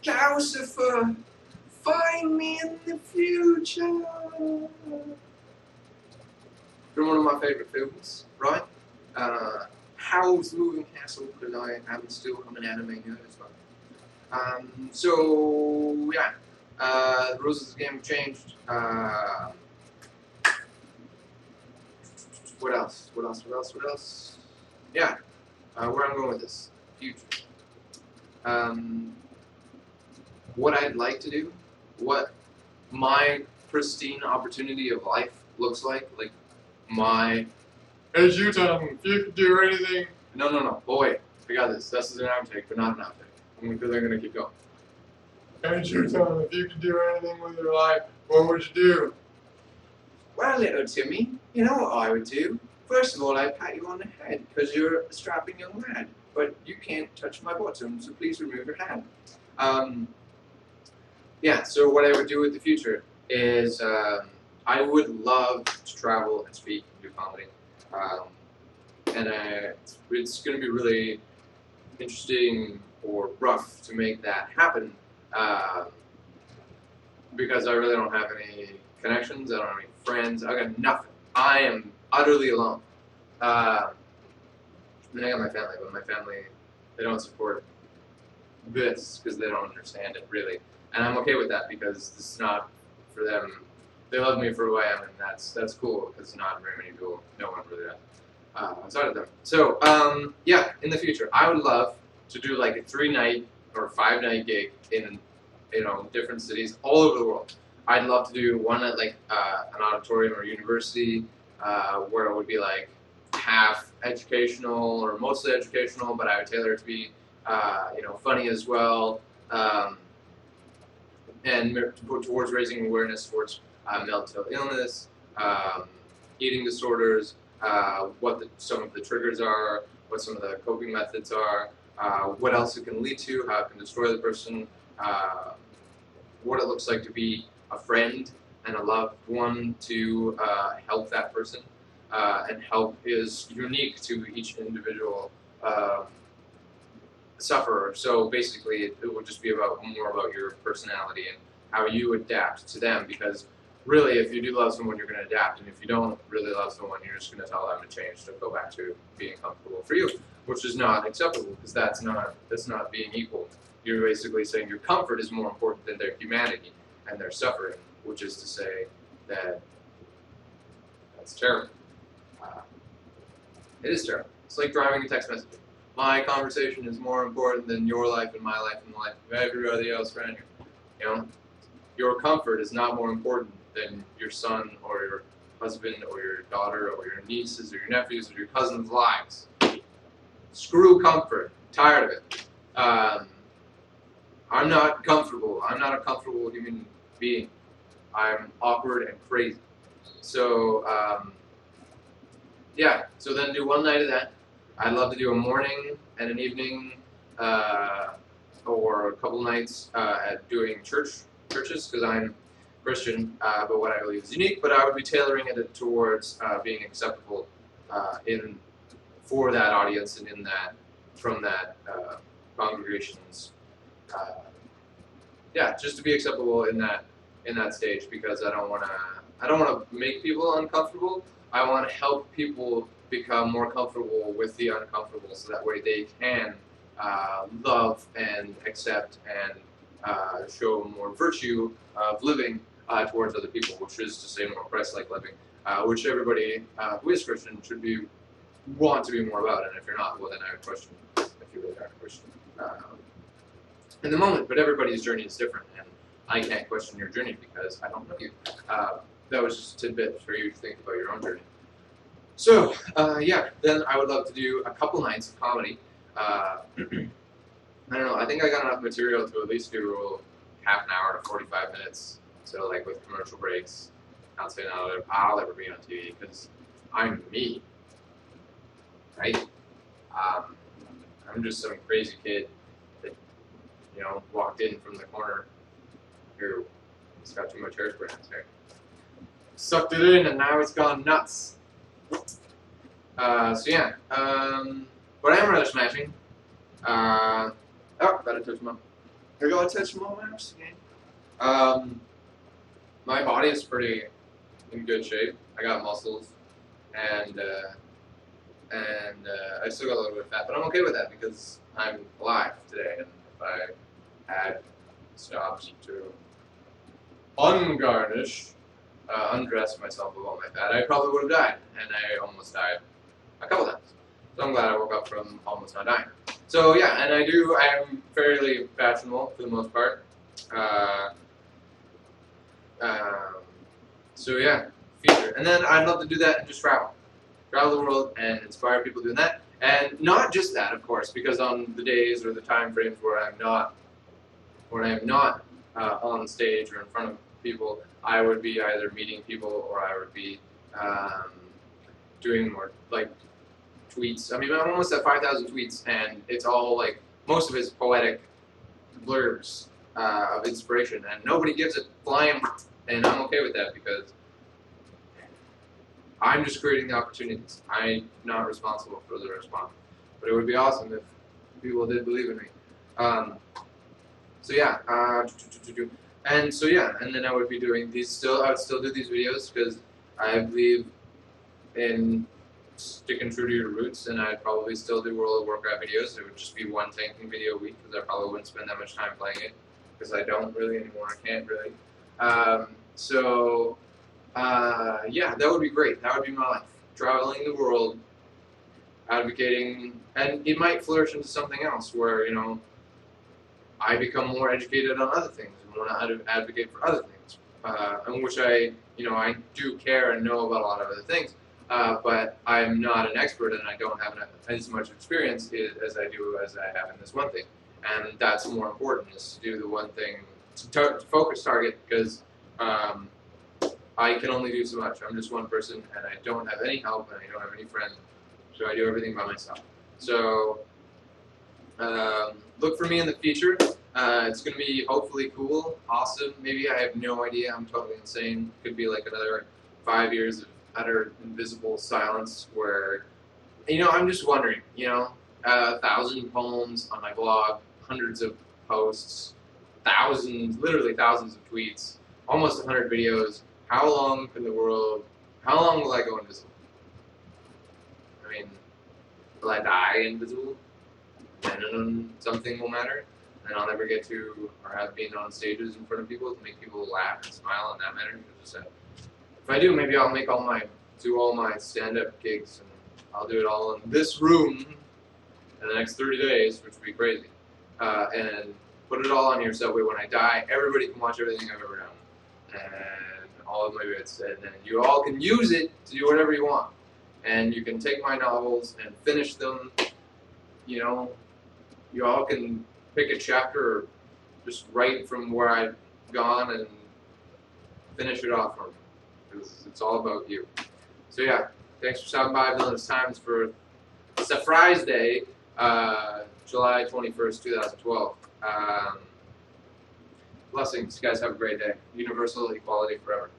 Calcifer, find me in the future. From one of my favorite films, right? Howl's Moving Castle, because I'm an anime nerd as well. So yeah, the rules of the game have changed. What else? What else? Yeah, where I'm going with this future. What I'd like to do, what my pristine opportunity of life looks like my. Hey, you tell them if you could do anything. No. Boy, I got this. This is an outtake, but not an outtake. Because I'm gonna keep going. Hey, you tell them if you could do anything with your life, what would you do? Well, little Timmy, you know what I would do? First of all, I'd pat you on the head because you're a strapping young lad. But you can't touch my bottom, so please remove your hand. Yeah. So what I would do with the future is I would love to travel and speak and do comedy. It's going to be really interesting or rough to make that happen because I really don't have any connections, I don't have any friends, I got nothing. I am utterly alone. I got my family, but my family, they don't support this because they don't understand it really. And I'm okay with that because this is not for them. They love me for who I am, and that's cool because not very many people, no one really does. Outside of them. So, yeah, in the future, I would love to do like a 3-night or 5-night gig in, different cities all over the world. I'd love to do one at like an auditorium or university where it would be like half educational or mostly educational, but I would tailor it to be, funny as well, and towards raising awareness towards mental illness, eating disorders, what some of the triggers are, what some of the coping methods are, what else it can lead to, how it can destroy the person, what it looks like to be a friend and a loved one to help that person, and help is unique to each individual sufferer. So basically it would just be more about your personality and how you adapt to them, because really, if you do love someone, you're going to adapt, and if you don't really love someone, you're just going to tell them to change, to go back to being comfortable for you, which is not acceptable, because that's not being equal. You're basically saying your comfort is more important than their humanity and their suffering, which is to say that that's terrible. It is terrible. It's like driving a text message. My conversation is more important than your life and my life and the life of everybody else around you. Your comfort is not more important than your son or your husband or your daughter or your nieces or your nephews or your cousins' lives. Screw comfort. I'm tired of it. I'm not comfortable. I'm not a comfortable human being. I'm awkward and crazy. So, yeah. So then do one night of that. I'd love to do a morning and an evening, or a couple nights at doing churches, because I'm Christian, but what I believe is unique. But I would be tailoring it towards being acceptable for that audience and from that congregation's. Yeah, just to be acceptable in that stage, because I don't want to make people uncomfortable. I want to help people become more comfortable with the uncomfortable, so that way they can love and accept and show more virtue of living towards other people, which is to say more Christ-like living, which everybody who is Christian should want to be more about. And if you're not, well, then I would question if you really are a Christian in the moment. But everybody's journey is different, and I can't question your journey because I don't know you. That was just a tidbit for you to think about your own journey. So, yeah, then I would love to do a couple nights of comedy. I don't know, I think I got enough material to at least do half an hour to 45 minutes. So, like, with commercial breaks, not saying I'll ever be on TV, because I'm me, right? I'm just some crazy kid that, walked in from the corner who has got too much hairspray in his hair. Sucked it in, and now it's gone nuts. So yeah, but I am rather smashing. Oh, gotta touch him up. I gotta touch more maps again. My body is pretty in good shape. I got muscles, and I still got a little bit of fat, but I'm okay with that because I'm alive today. And if I had stopped to ungarnish, undress myself with all my fat, I probably would have died, and I almost died a couple times. So I'm glad I woke up from almost not dying. So yeah, and I'm fairly fashionable for the most part. So yeah, future. And then I'd love to do that and just travel the world and inspire people doing that. And not just that, of course, because on the days or the time frames where I'm not on stage or in front of people, I would be either meeting people or I would be doing more like tweets. I mean, I'm almost at 5,000 tweets, and it's all like most of it's poetic blurbs of inspiration, and nobody gives a flying, and I'm okay with that because I'm just creating the opportunities. I'm not responsible for the response, but it would be awesome if people did believe in me. So yeah, and so yeah, and then I would be doing these still. I would still do these videos because I believe in sticking true to your roots, and I'd probably still do World of Warcraft videos. It would just be one tanking video a week because I probably wouldn't spend that much time playing it because I don't really anymore. I can't really. Yeah, that would be great. That would be my life. Traveling the world, advocating, and it might flourish into something else where, you know, I become more educated on other things and want to advocate for other things, in which I do care and know about a lot of other things, but I'm not an expert and I don't have as much experience as I have in this one thing, and that's more important, is to do the one thing, to focus target, because I can only do so much. I'm just one person and I don't have any help and I don't have any friends, so I do everything by myself. So look for me in the future. It's going to be hopefully cool, awesome. Maybe, I have no idea. I'm totally insane. Could be like another 5 years of utter invisible silence where, I'm just wondering, 1,000 poems on my blog, hundreds of posts, literally thousands of tweets, almost 100 videos. How long will I go invisible? I mean, will I die invisible? Then something will matter, and I'll never get to, or have been on stages in front of people to make people laugh and smile, and that matters. If I do, maybe I'll do all my stand-up gigs, and I'll do it all in this room in the next 30 days, which would be crazy, and put it all on here so that way when I die, everybody can watch everything I've ever done, and all of my bits, and then you all can use it to do whatever you want, and you can take my novels and finish them. You all can pick a chapter or just write from where I've gone and finish it off for me, because it's all about you. So yeah, thanks for stopping by Villainous Times for Friasterday, July 21st, 2012. Blessings. You guys have a great day. Universal equality forever.